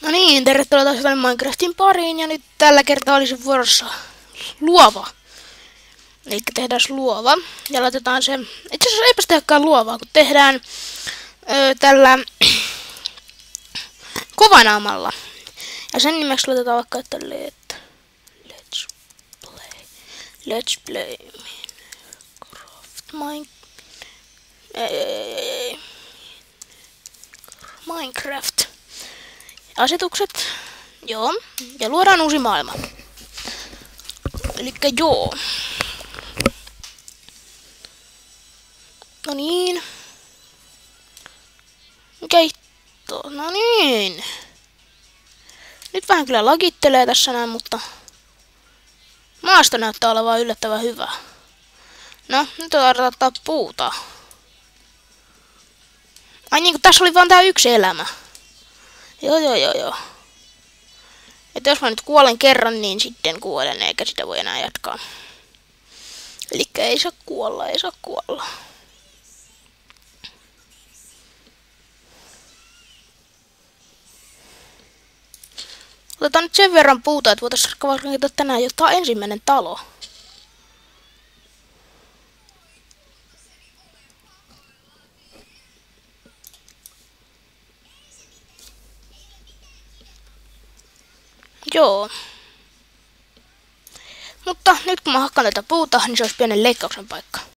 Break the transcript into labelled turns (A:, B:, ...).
A: No niin, tervetuloa taas tänne Minecraftin pariin ja nyt tällä kertaa olisi vuorossa luova. Eli tehdään luova ja laitetaan se, itse asiassa eipäs tehdäkään luovaa, kun tehdään tällä kovanaamalla. Ja sen nimeksi laitetaan vaikka, että let's play Minecraft. Asetukset, joo, ja luodaan uusi maailma. Elikkä joo. No niin. Mikä hitto? No niin. Nyt vähän kyllä lagittelee tässä näin, mutta maasto näyttää olevan yllättävän hyvä. No, nyt on ottaa puuta. Ai niin, kun tässä oli vaan tää yksi elämä. Joo. Että jos mä nyt kuolen kerran, niin sitten kuolen, eikä sitä voi enää jatkaa. Elikkä ei saa kuolla. Otetaan nyt sen verran puuta, että voitaisiin rakentaa tänään jotain ensimmäinen talo. Joo. Mutta nyt kun mä hakkaan tätä puuta, niin se olisi pienen leikkauksen paikka.